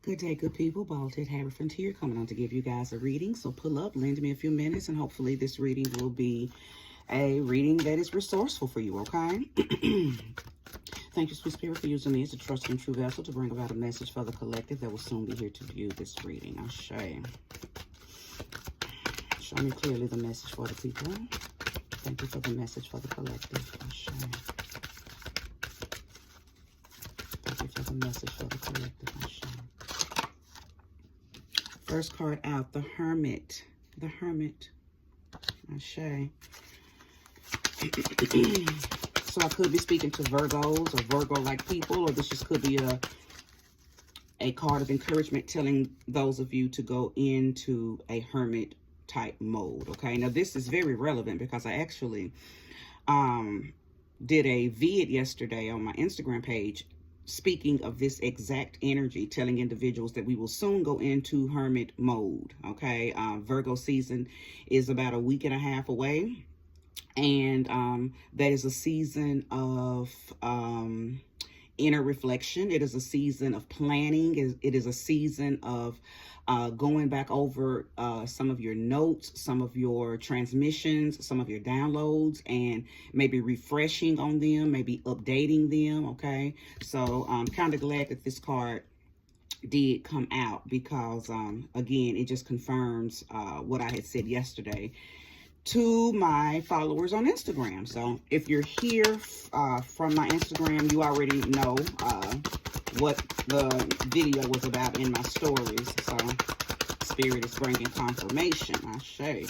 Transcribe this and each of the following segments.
Good day, good people. Bald-head Haverford here, coming on to give you guys a reading. So pull up, lend me a few minutes, and hopefully this reading will be a reading that is resourceful for you, okay? Thank you, Sweet Spirit, for using me as a trusted and true vessel to bring about a message for the collective that will soon be here to view this reading. Ashe. Show me clearly the message for the people. Thank you for the message for the collective. Ashe. Thank you for the message for the collective. Ashe. First card out, the Hermit. The Hermit. Ashe. So I could be speaking to Virgos or Virgo-like people, or this just could be a card of encouragement telling those of you to go into a hermit type mode, okay? Now, this is very relevant because I actually did a vid yesterday on my Instagram page speaking of this exact energy, telling individuals that we will soon go into hermit mode, okay? Virgo season is about a week and a half away, and that is a season of inner reflection. It is a season of planning. It is a season of going back over some of your notes, some of your transmissions, some of your downloads, and maybe refreshing on them, maybe updating them, okay? So I'm kind of glad that this card did come out because, again, it just confirms what I had said yesterday to my followers on Instagram. So if you're here from my Instagram, you already know what the video was about in my stories. So Spirit is bringing confirmation. Ashe.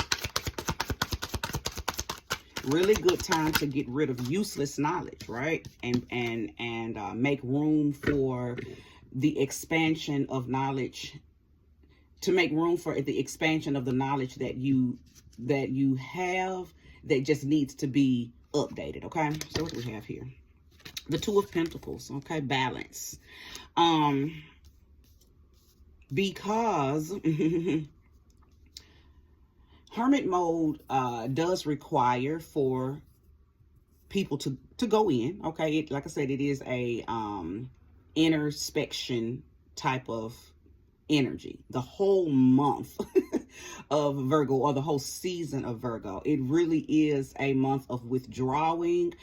Really good time to get rid of useless knowledge, right? And make room for the expansion of knowledge, to make room for the expansion of the knowledge that you have that just needs to be updated, okay? So what do we have here? The Two of Pentacles, okay? Balance. Because hermit mode does require for people to go in, okay? Like I said, it is a introspection type of energy. The whole month of Virgo, or the whole season of Virgo, it really is a month of withdrawing,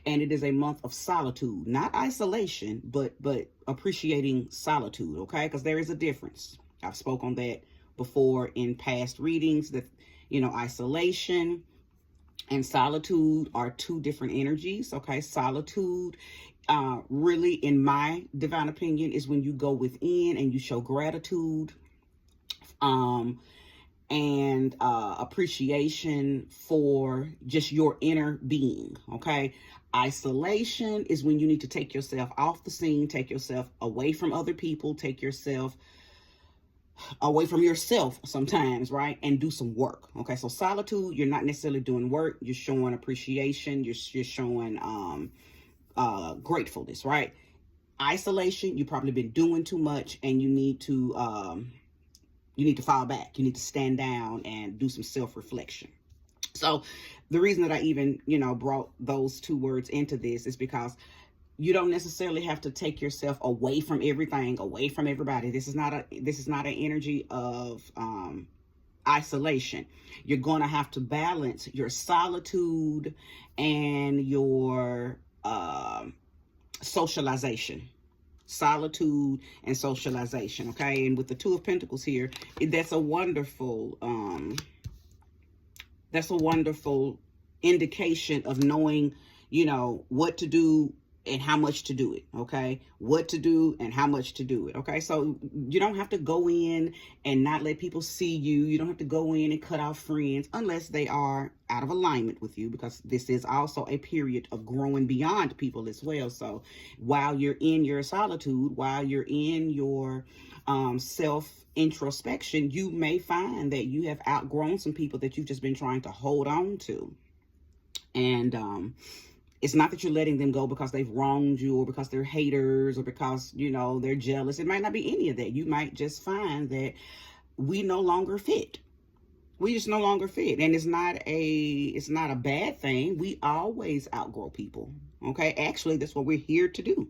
and it is a month of solitude, not isolation, but appreciating solitude, okay? Because there is a difference. I've spoken on that before in past readings, that, you know, isolation and solitude are two different energies, okay? Solitude, really, in my divine opinion, is when you go within and you show gratitude and appreciation for just your inner being, okay? Isolation is when you need to take yourself off the scene, take yourself away from other people, take yourself away from yourself sometimes, right? And do some work, okay? So solitude, you're not necessarily doing work, you're showing appreciation, you're showing gratefulness, right? Isolation, you've probably been doing too much, and you need to fall back. You need to stand down and do some self-reflection. So the reason that I even, brought those two words into this is because you don't necessarily have to take yourself away from everything, away from everybody. This is not an energy of isolation. You're going to have to balance your solitude and your socialization. Solitude and socialization, okay? And with the Two of Pentacles here, that's a wonderful indication of knowing, what to do and how much to do it, okay? What to do and how much to do it, okay? So you don't have to go in and not let people see you. You don't have to go in and cut off friends unless they are out of alignment with you, because this is also a period of growing beyond people as well. So while you're in your solitude, while you're in your self-introspection, you may find that you have outgrown some people that you've just been trying to hold on to. And it's not that you're letting them go because they've wronged you, or because they're haters, or because, they're jealous. It might not be any of that. You might just find that we no longer fit. We just no longer fit. And it's not a bad thing. We always outgrow people. Okay. Actually, that's what we're here to do.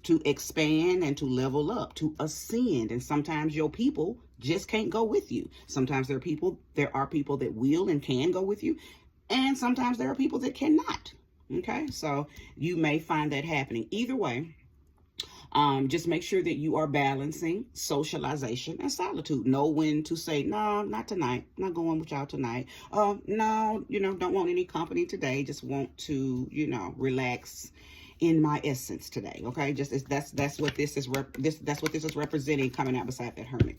to expand and to level up, to ascend. And sometimes your people just can't go with you. Sometimes there are people that will and can go with you. And sometimes there are people that cannot. Okay, so you may find that happening. Either way, just make sure that you are balancing socialization and solitude. Know when to say, no, not tonight. Not going with y'all tonight. No, don't want any company today. Just want to, relax in my essence today. Okay, that's what this is. That's what this is representing coming out beside that Hermit.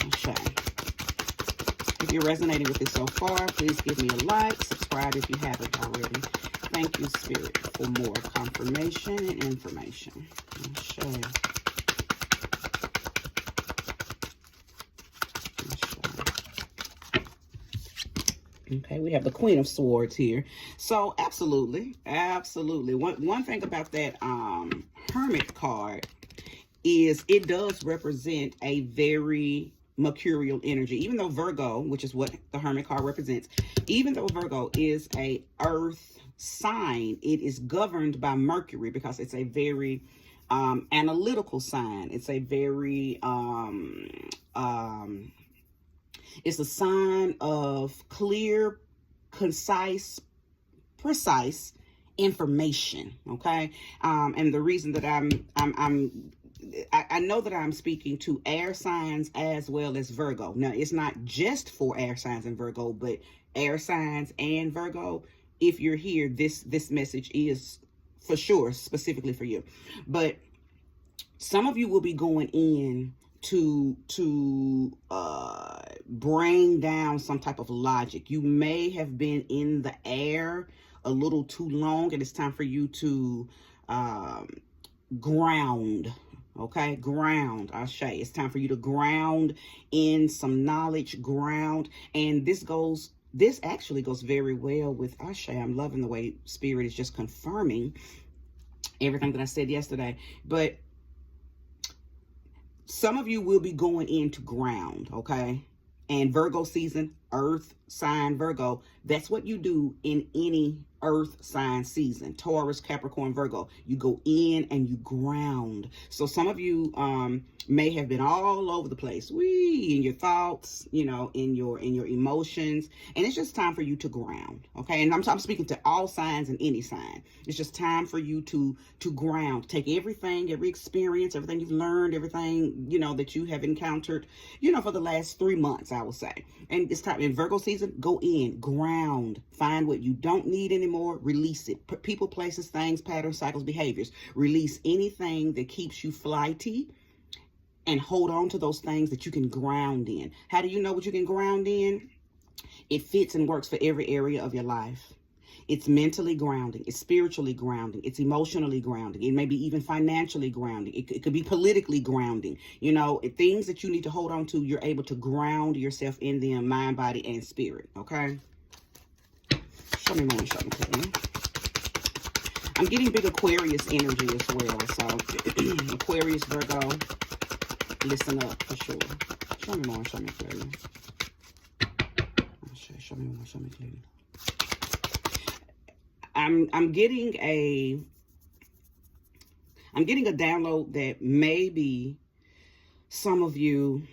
Okay. If you're resonating with this so far, please give me a like, subscribe if you haven't already. Thank you, Spirit, for more confirmation and information. Okay. Okay, we have the Queen of Swords here. So absolutely. One thing about that Hermit card is it does represent a very mercurial energy. Even though Virgo, which is what the Hermit card represents, even though Virgo is a earth sign, it is governed by Mercury because it's a very analytical sign. It's a very it's a sign of clear, concise, precise information. Okay, and the reason that I know that I'm speaking to air signs as well as Virgo. Now, it's not just for air signs and Virgo, but air signs and Virgo. If you're here, this message is for sure specifically for you. But some of you will be going in to bring down some type of logic. You may have been in the air a little too long, and it's time for you to ground. Okay, ground, Ashe. It's time for you to ground in some knowledge, ground. And this actually goes very well with Ashe. I'm loving the way Spirit is just confirming everything that I said yesterday. But some of you will be going into ground, okay? And Virgo season, earth sign Virgo, that's what you do in any earth sign season. Taurus, Capricorn, Virgo, you go in and you ground. So some of you may have been all over the place, in your thoughts, in your emotions, and it's just time for you to ground. Okay, and I'm speaking to all signs and any sign. It's just time for you to ground. Take everything, every experience, everything you've learned, everything that you have encountered, for the last 3 months, I will say. And it's time in Virgo season. Go in, ground, find what you don't need anymore, release it. People, places, things, patterns, cycles, behaviors. Release anything that keeps you flighty, and hold on to those things that you can ground in. How do you know what you can ground in? It fits and works for every area of your life. It's mentally grounding. It's spiritually grounding. It's emotionally grounding. It may be even financially grounding. It could be politically grounding. Things that you need to hold on to, you're able to ground yourself in them, mind, body, and spirit. Okay? Show me more. Show me more. I'm getting big Aquarius energy as well. So, Aquarius, Virgo, listen up for sure. Show me more. Show me clearly. Show me more. Show me clearly. I'm getting a download that maybe some of you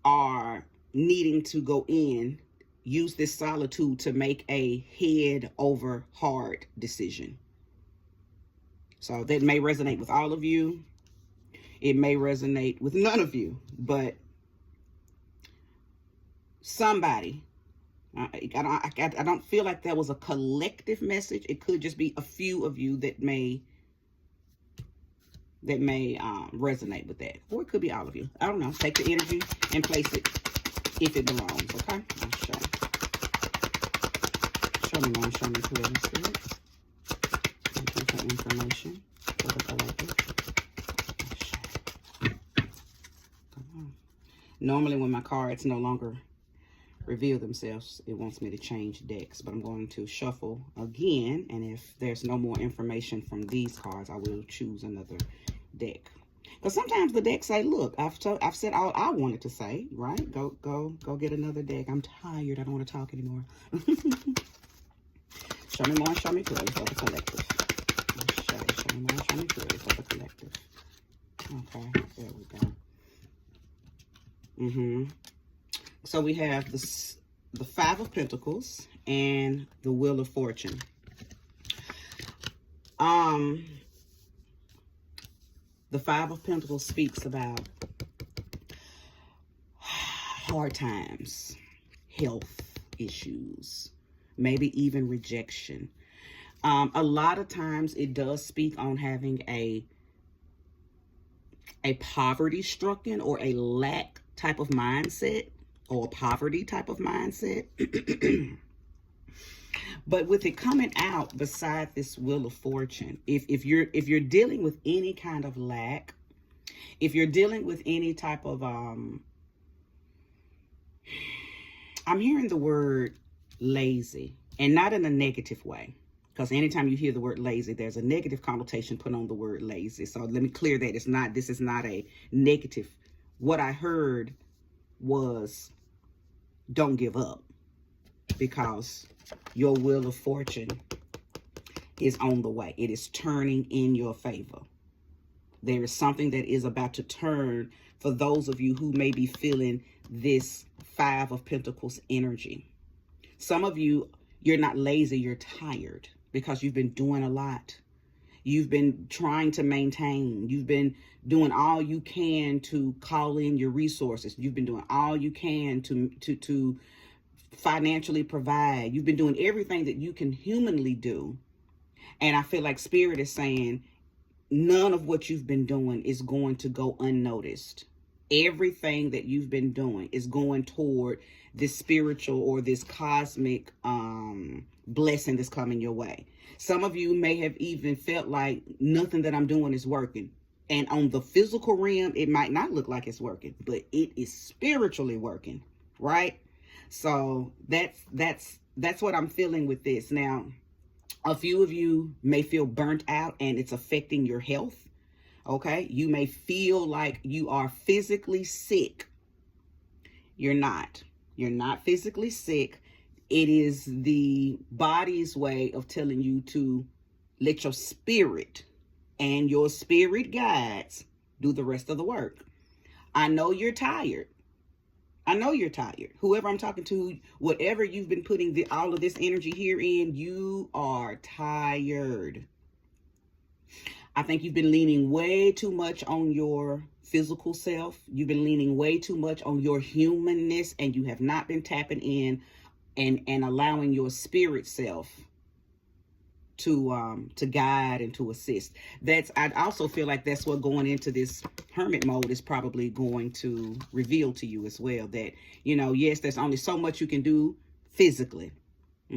are needing to go in, use this solitude to make a head over heart decision. So that may resonate with all of you. It may resonate with none of you, but somebody. I don't feel like that was a collective message. It could just be a few of you that may resonate with that, or it could be all of you. I don't know. Take the energy and place it if it belongs. Okay. I'll show me more. Show me clearly, Spirit. Thank you for information for the collective. Come on. Normally, when my cards no longer reveal themselves, it wants me to change decks, but I'm going to shuffle again, and if there's no more information from these cards, I will choose another deck. Because sometimes the decks say, look, I've said all I wanted to say, right? Go get another deck. I'm tired. I don't want to talk anymore. Show me more. Show me clearly for the collective. Show Am I trying to create for the collective? Okay, there we go. So we have the Five of Pentacles and the Wheel of Fortune. The Five of Pentacles speaks about hard times, health issues, maybe even rejection. A lot of times it does speak on having a poverty-stricken or a lack type of mindset, or a poverty type of mindset. But with it coming out beside this Wheel of Fortune, if you're dealing with any kind of lack, if you're dealing with any type of I'm hearing the word lazy, and not in a negative way, because anytime you hear the word lazy, there's a negative connotation put on the word lazy. So let me clear that this is not a negative. What I heard was, don't give up, because your Wheel of Fortune is on the way. It is turning in your favor. There is something that is about to turn for those of you who may be feeling this Five of Pentacles energy. Some of you, you're not lazy, you're tired because you've been doing a lot. You've been trying to maintain. You've been doing all you can to call in your resources. You've been doing all you can to financially provide. You've been doing everything that you can humanly do. And I feel like Spirit is saying none of what you've been doing is going to go unnoticed. Everything that you've been doing is going toward this spiritual or this cosmic blessing that's coming your way. Some of you may have even felt like nothing that I'm doing is working. And on the physical realm, it might not look like it's working, but it is spiritually working, right? So that's what I'm feeling with this. Now, a few of you may feel burnt out and it's affecting your health. Okay, you may feel like you are physically sick. You're not. You're not physically sick. It is the body's way of telling you to let your spirit and your spirit guides do the rest of the work. I know you're tired. I know you're tired. Whoever I'm talking to, whatever you've been putting all of this energy here in, you are tired. I think you've been leaning way too much on your physical self. You've been leaning way too much on your humanness, and you have not been tapping in and allowing your spirit self to guide and to assist. I also feel like that's what going into this hermit mode is probably going to reveal to you as well. That, yes, there's only so much you can do physically.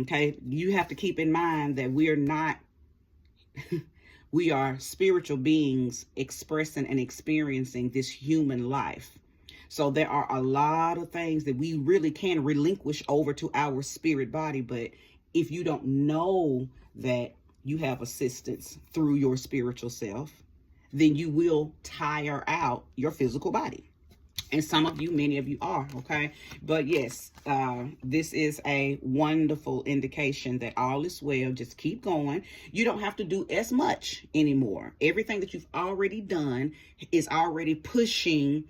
Okay, you have to keep in mind that we are not. We are spiritual beings expressing and experiencing this human life. So there are a lot of things that we really can relinquish over to our spirit body. But if you don't know that you have assistance through your spiritual self, then you will tire out your physical body. And some of you, many of you are, okay? But yes, this is a wonderful indication that all is well. Just keep going. You don't have to do as much anymore. Everything that you've already done is already pushing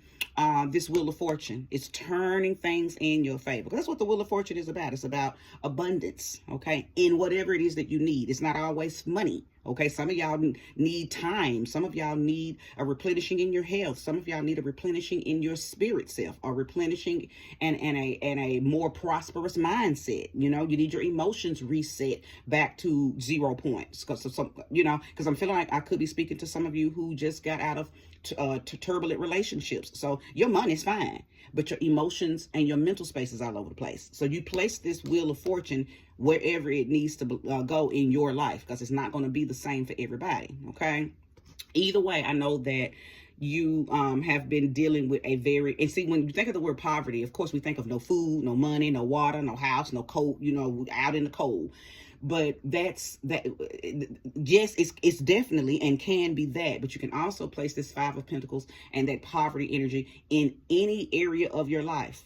this Wheel of Fortune. It's turning things in your favor. That's what the Wheel of Fortune is about. It's about abundance, okay? In whatever it is that you need. It's not always money. Okay, some of y'all need time. Some of y'all need a replenishing in your health. Some of y'all need a replenishing in your spirit self, or replenishing and a more prosperous mindset. You need your emotions reset back to 0 points. Because I'm feeling like I could be speaking to some of you who just got out of turbulent relationships. So your money's fine, but your emotions and your mental space is all over the place. So you place this Wheel of Fortune wherever it needs to go in your life, because it's not going to be the same for everybody. Okay, either way, I know that you have been dealing with and see, when you think of the word poverty, of course we think of no food, no money, no water, no house, no cold, out in the cold. But yes, it's definitely and can be that. But you can also place this Five of Pentacles and that poverty energy in any area of your life.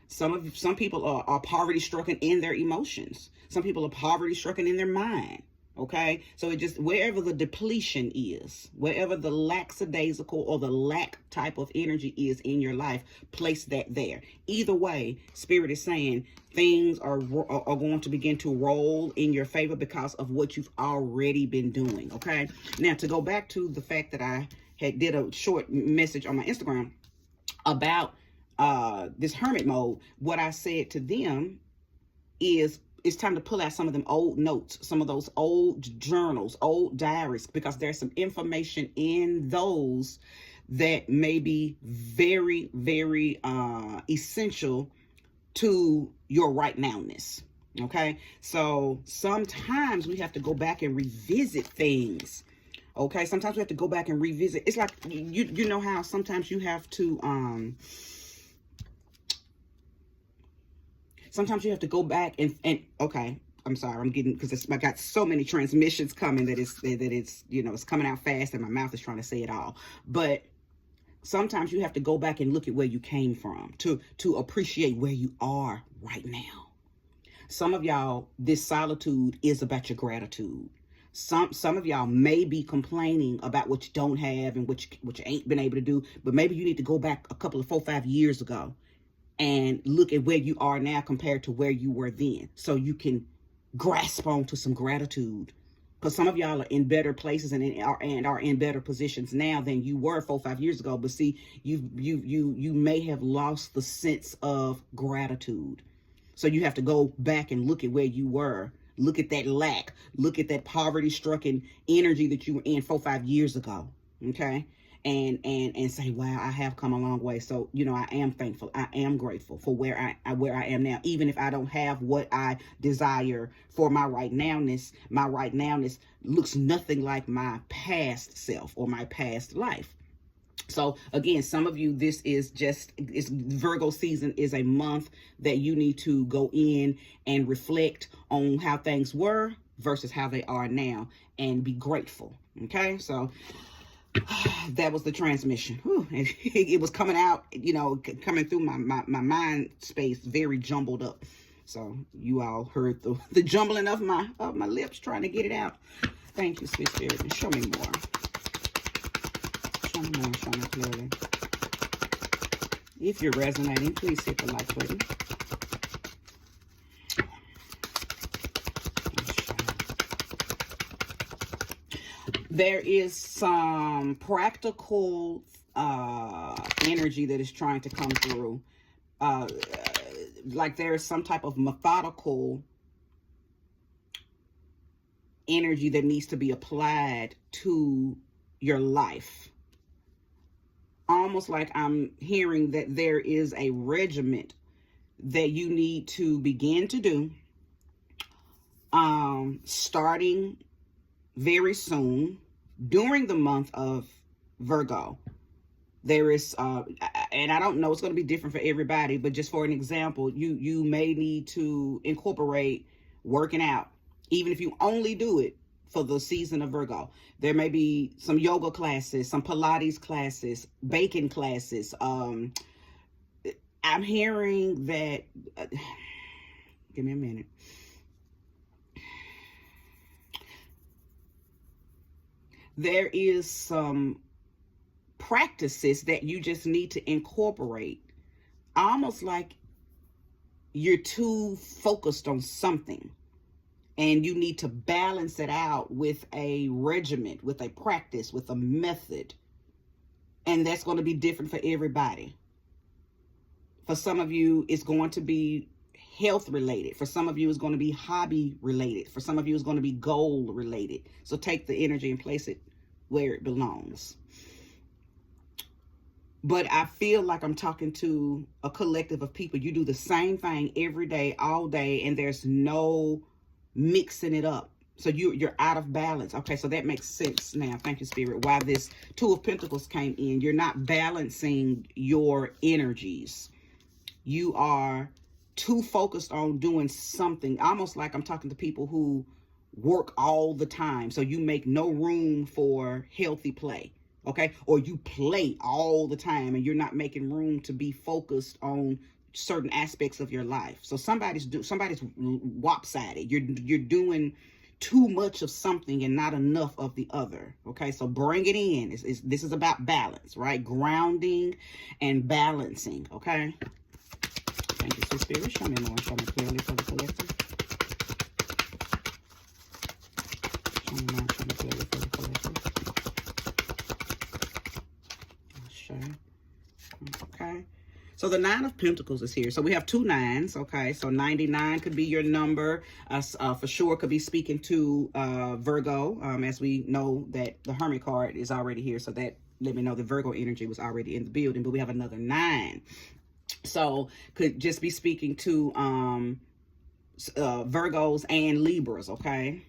Some people are poverty stricken in their emotions. Some people are poverty stricken in their mind. Okay, so it just, wherever the depletion is, wherever the lackadaisical or the lack type of energy is in your life, place that there. Either way, Spirit is saying things are going to begin to roll in your favor because of what you've already been doing. Okay, now to go back to the fact that I did a short message on my Instagram about this hermit mode, what I said to them is, it's time to pull out some of them old notes, some of those old journals, old diaries, because there's some information in those that may be very, very essential to your right nowness. Okay, so sometimes we have to go back and revisit things. Okay, sometimes we have to go back and revisit. It's like, you know how sometimes you have to sometimes you have to go back and okay, I'm sorry, I'm getting, because I got so many transmissions coming that it's you know, it's coming out fast and my mouth is trying to say it all. But sometimes you have to go back and look at where you came from to appreciate where you are right now. Some of y'all, this solitude is about your gratitude. Some of y'all may be complaining about what you don't have and what you ain't been able to do, but maybe you need to go back a couple of 4-5 years ago and look at where you are now compared to where you were then, so you can grasp onto some gratitude. Because some of y'all are in better places and are in better positions now than you were 4-5 years ago. But see, you may have lost the sense of gratitude. So you have to go back and look at where you were. Look at that lack. Look at that poverty-stricken energy that you were in 4-5 years ago. Okay? And say, wow, I have come a long way. So, you know, I am thankful. I am grateful for where I am now. Even if I don't have what I desire for my right nowness looks nothing like my past self or my past life. So again, some of you, this is just, it's Virgo season is a month that you need to go in and reflect on how things were versus how they are now and be grateful. Okay, so that was the transmission. Whew. It was coming out, you know, coming through my mind space, very jumbled up. So you all heard the jumbling of my lips trying to get it out. Thank you, sweet spirit. Show me more. Show me more. Show me clearly. If you're resonating, please hit the like button. There is some practical energy that is trying to come through. Like there is some type of methodical energy that needs to be applied to your life. Almost like I'm hearing that there is a regiment that you need to begin to do, starting very soon during the month of Virgo. There is and I don't know, it's going to be different for everybody, but just for an example, you may need to incorporate working out, even if you only do it for the season of Virgo. There may be some yoga classes, some Pilates classes, baking classes. I'm hearing that give me a minute. There is some practices that you just need to incorporate, almost like you're too focused on something and you need to balance it out with a regiment, with a practice, with a method. And that's going to be different for everybody. For some of you, it's going to be health related. For some of you, it's going to be hobby related. For some of you, it's going to be goal related. So take the energy and place it where it belongs. But I feel like I'm talking to a collective of people. You do the same thing every day, all day, and there's no mixing it up. So you're out of balance. Okay, so that makes sense now. Thank you, Spirit. Why this Two of Pentacles came in. You're not balancing your energies. You are too focused on doing something, almost like I'm talking to people who work all the time. So you make no room for healthy play. Okay, or you play all the time and you're not making room to be focused on certain aspects of your life. So somebody's lopsided. You're doing too much of something and not enough of the other. Okay, so bring it in. This is about balance, right? Grounding and balancing. Okay. Thank you, Sweet Spirit. Show me more. Show me clearly for the collective. Show me more. Show me clearly for the collective. Okay. So the 9 of Pentacles is here. So we have 2 9s. Okay. So 99 could be your number. For sure could be speaking to Virgo. As we know that the Hermit card is already here. So that let me know the Virgo energy was already in the building. But we have another 9. So could just be speaking to Virgos and Libras. Okay.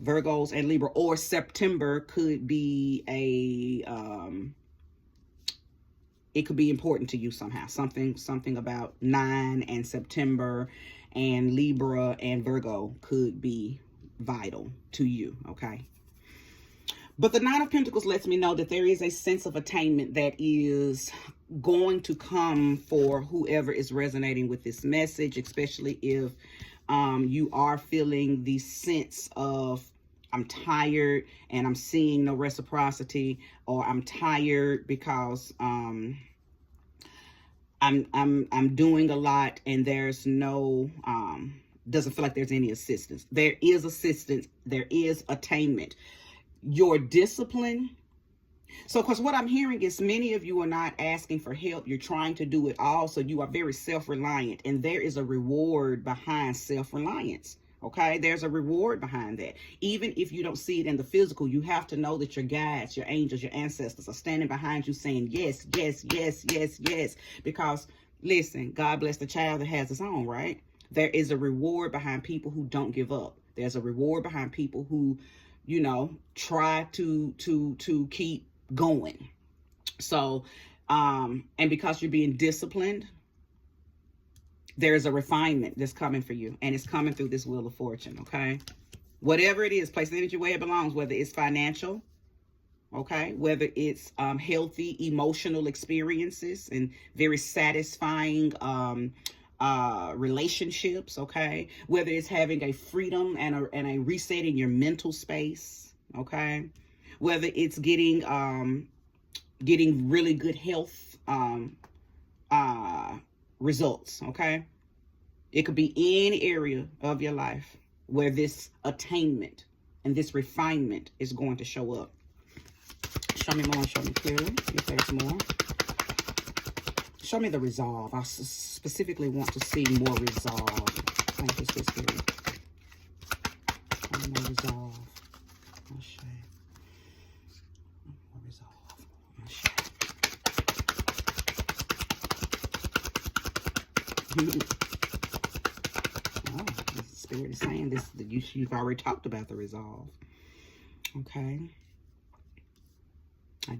Virgos and Libra. Or September could be it could be important to you somehow. Something about 9 and September and Libra and Virgo could be vital to you, okay? But the 9 of Pentacles lets me know that there is a sense of attainment that is going to come for whoever is resonating with this message, especially if you are feeling the sense of I'm tired and I'm seeing no reciprocity, or I'm tired because I'm doing a lot and there's no doesn't feel like there's any assistance. There is assistance. There is attainment. Your discipline. So, because what I'm hearing is many of you are not asking for help. You're trying to do it all. So you are very self-reliant, and there is a reward behind self-reliance. Okay, there's a reward behind that. Even if you don't see it in the physical, you have to know that your guides, your angels, your ancestors are standing behind you saying, yes, yes, yes, yes, yes. Because, listen, God bless the child that has his own, right? There is a reward behind people who don't give up. There's a reward behind people who, you know, try to keep going. So, and because you're being disciplined, there's a refinement that's coming for you, and it's coming through this Wheel of Fortune, okay? Whatever it is, place the energy where it belongs, whether it's financial, okay? Whether it's healthy, emotional experiences and very satisfying relationships, okay? Whether it's having a freedom and a reset in your mental space, okay? Whether it's getting really good health results, okay? It could be any area of your life where this attainment and this refinement is going to show up. Show me more, show me clearly, if there's more. Show me the resolve. I specifically want to see more resolve. Thank you, Spirit. Show me more resolve. More resolve. Oh, the Spirit is saying this, that you've already talked about the resolve. Okay. I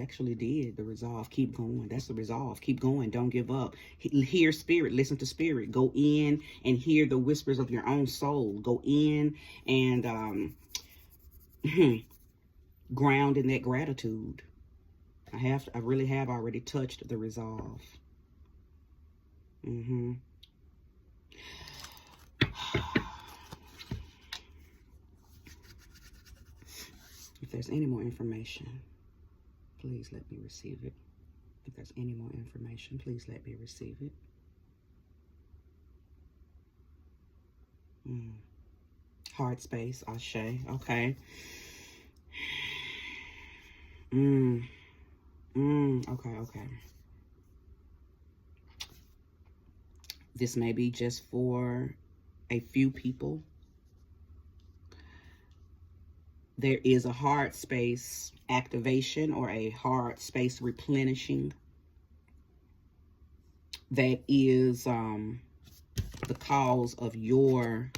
actually did. The resolve. Keep going. That's the resolve. Keep going. Don't give up. Hear Spirit. Listen to Spirit. Go in and hear the whispers of your own soul. Go in and ground in that gratitude. I really have already touched the resolve. If there's any more information, please let me receive it. If there's any more information, please let me receive it. Heart space, Ashe. Okay. Okay. This may be just for a few people. There is a heart space activation or a heart space replenishing that is the cause of your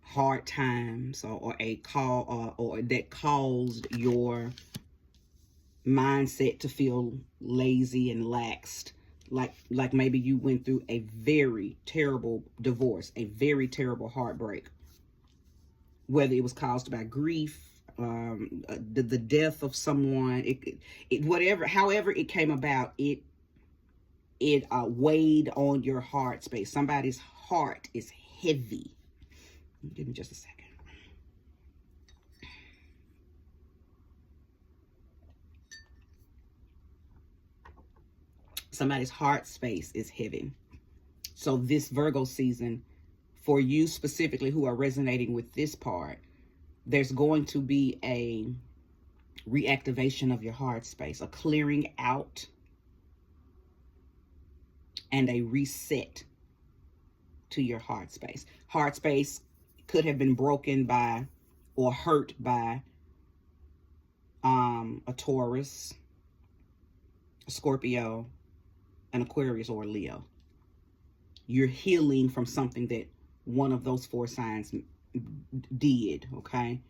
hard times, or a call or that caused your mindset to feel lazy and laxed. Like maybe you went through a very terrible divorce, a very terrible heartbreak, whether it was caused by grief, the death of someone, however it came about, it weighed on your heart space. Somebody's heart is heavy. Give me just a second. Somebody's heart space is heavy. So this Virgo season, for you specifically who are resonating with this part, there's going to be a reactivation of your heart space, a clearing out and a reset to your heart space. Heart space could have been broken by or hurt by a Taurus, a Scorpio, an Aquarius, or a Leo. You're healing from something that one of those 4 signs did, okay?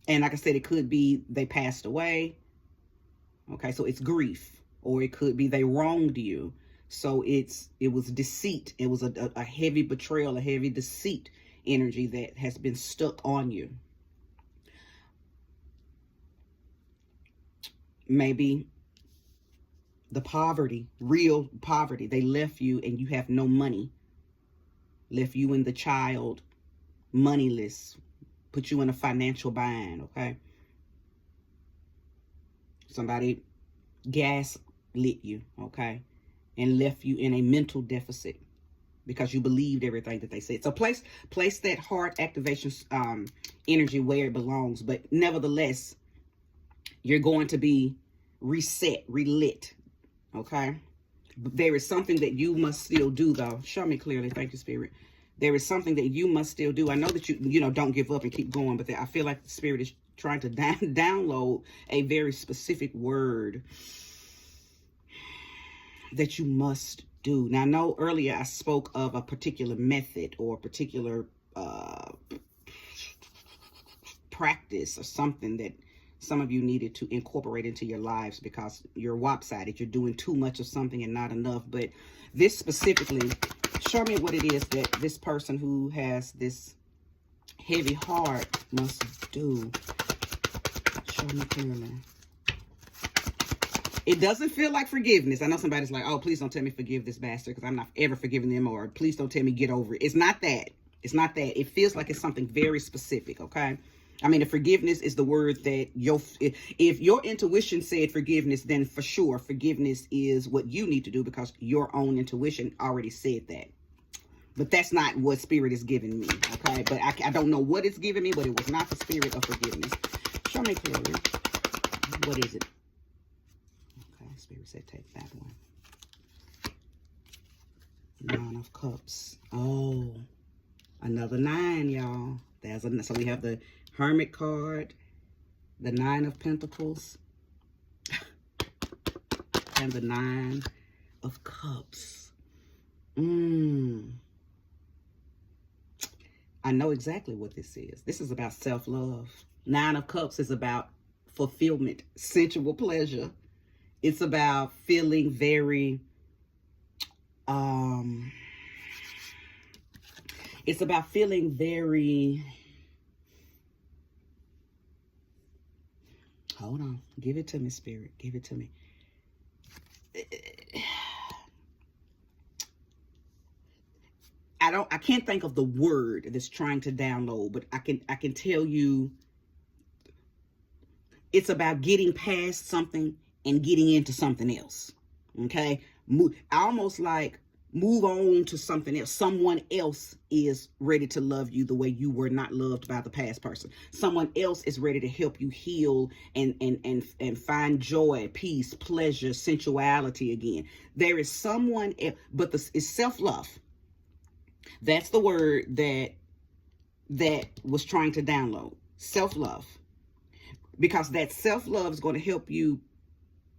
And like I said, it could be they passed away, okay? So it's grief. Or it could be they wronged you. So it was deceit. It was a heavy betrayal, a heavy deceit energy that has been stuck on you. Maybe the poverty, real poverty. They left you and you have no money. Left you and the child moneyless. Put you in a financial bind, okay? Somebody gaslit you, okay? And left you in a mental deficit because you believed everything that they said. So place that heart activation energy where it belongs. But nevertheless, you're going to be reset, relit, okay? There is something that you must still do, though. Show me clearly. Thank you, Spirit. There is something that you must still do. I know that you don't give up and keep going, but I feel like the Spirit is trying to download a very specific word that you must do. Now, I know earlier I spoke of a particular method or a particular practice or something that some of you needed to incorporate into your lives because you're lopsided. You're doing too much of something and not enough. But this specifically, show me what it is that this person who has this heavy heart must do. Show me clearly. It doesn't feel like forgiveness. I know somebody's like, oh, please don't tell me forgive this bastard because I'm not ever forgiving them, or please don't tell me get over it. It's not that. It's not that. It feels like it's something very specific, okay? I mean, the forgiveness is the word that if your intuition said forgiveness, then for sure forgiveness is what you need to do because your own intuition already said that. But that's not what Spirit is giving me, okay? But I don't know what it's giving me, but it was not the spirit of forgiveness. Show me clearly. What is it? Okay, Spirit said take that one. 9 of Cups. Oh, another 9, y'all. So we have the Hermit card, the 9 of Pentacles, and the 9 of Cups. I know exactly what this is. This is about self-love. 9 of Cups is about fulfillment, sensual pleasure. It's about feeling very, it's about feeling very, hold on. Give it to me, Spirit. Give it to me. I can't think of the word that's trying to download, but I can tell you it's about getting past something and getting into something else. Okay? Almost like move on to something else. Someone else is ready to love you the way you were not loved by the past person. Someone else is ready to help you heal and find joy, peace, pleasure, sensuality again. There is someone else, but it's self-love. That's the word that was trying to download. Self-love. Because that self-love is going to help you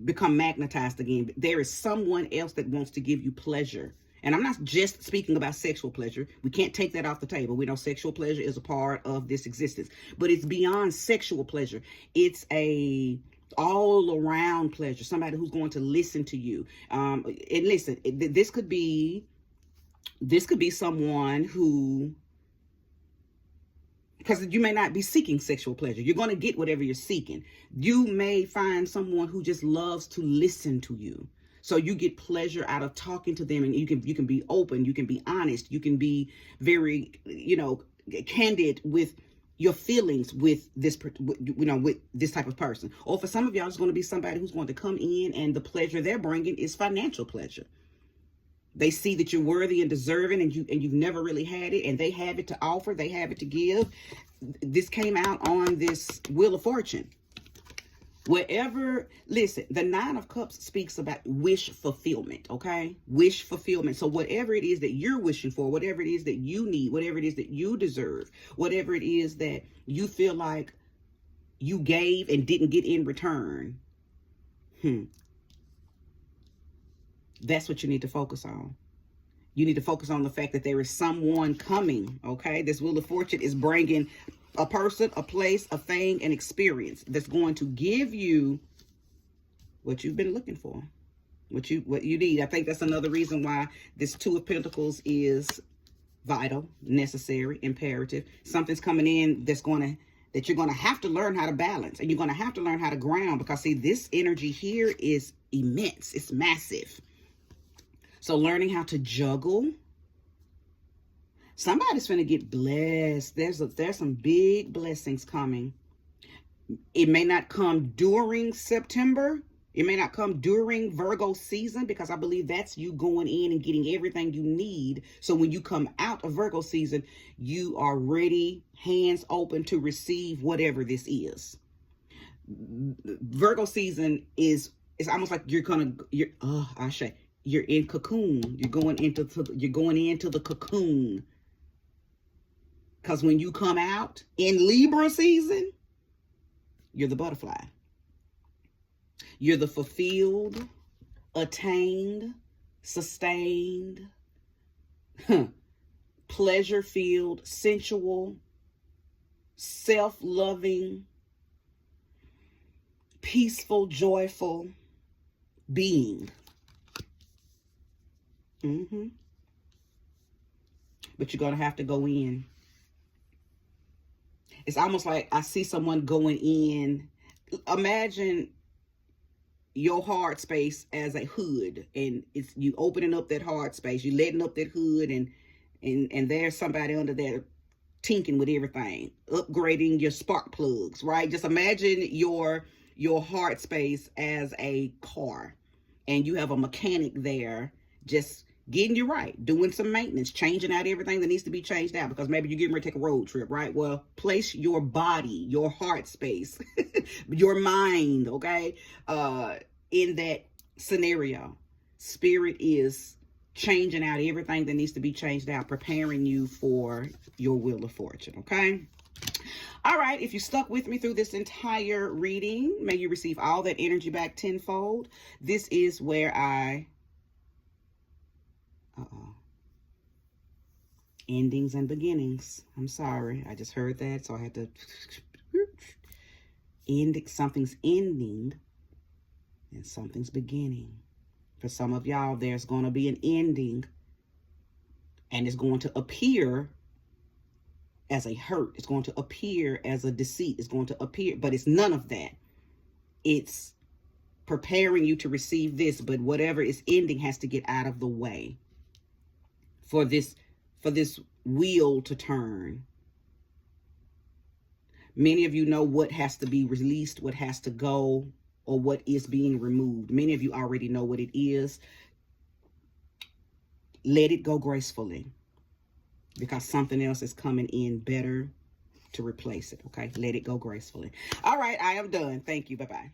become magnetized again. There is someone else that wants to give you pleasure. And I'm not just speaking about sexual pleasure. We can't take that off the table. We know sexual pleasure is a part of this existence. But it's beyond sexual pleasure. It's a all-around pleasure. Somebody who's going to listen to you. And listen, this could be someone who, because you may not be seeking sexual pleasure. You're going to get whatever you're seeking. You may find someone who just loves to listen to you. So you get pleasure out of talking to them, and you can be open, you can be honest, you can be very, candid with your feelings with this, with this type of person. Or for some of y'all, it's going to be somebody who's going to come in, and the pleasure they're bringing is financial pleasure. They see that you're worthy and deserving, and you've never really had it, and they have it to offer, they have it to give. This came out on this Wheel of Fortune. Wherever, listen, the Nine of Cups speaks about wish fulfillment, okay? Wish fulfillment. So whatever it is that you're wishing for, whatever it is that you need, whatever it is that you deserve, whatever it is that you feel like you gave and didn't get in return, that's what you need to focus on. You need to focus on the fact that there is someone coming, okay? This Wheel of Fortune is bringing a person, a place, a thing, an experience that's going to give you what you've been looking for, what you need. I think that's another reason why this Two of Pentacles is vital, necessary, imperative. Something's coming in that you're going to have to learn how to balance, and you're going to have to learn how to ground, because see, this energy here is immense. It's massive. So learning how to juggle. Somebody's going to get blessed. There's some big blessings coming. It may not come during September. It may not come during Virgo season, because I believe that's you going in and getting everything you need. So when you come out of Virgo season, you are ready, hands open to receive whatever this is. Virgo season is almost like you're in cocoon. You're going into the cocoon. Because when you come out in Libra season, you're the butterfly. You're the fulfilled, attained, sustained, pleasure-filled, sensual, self-loving, peaceful, joyful being. But you're going to have to go in. It's almost like I see someone going in. Imagine your heart space as a hood, and it's you opening up that heart space, you letting up that hood, and there's somebody under there tinking with everything, upgrading your spark plugs, right? Just imagine your heart space as a car, and you have a mechanic there just getting you right, doing some maintenance, changing out everything that needs to be changed out, because maybe you're getting ready to take a road trip, right? Well, place your body, your heart space, your mind, okay, in that scenario. Spirit is changing out everything that needs to be changed out, preparing you for your Wheel of Fortune, okay? All right, if you stuck with me through this entire reading, may you receive all that energy back tenfold. This is where I... endings and beginnings. I'm sorry, I just heard that, so I had to end it. Something's ending and something's beginning. For some of y'all, there's going to be an ending, and it's going to appear as a hurt. It's going to appear as a deceit. It's going to appear, but it's none of that. It's preparing you to receive this, but whatever is ending has to get out of the way for this wheel to turn. Many of you know what has to be released, what has to go, or what is being removed. Many of you already know what it is. Let it go gracefully, because something else is coming in better to replace it, okay? Let it go gracefully. All right, I am done. Thank you. Bye-bye.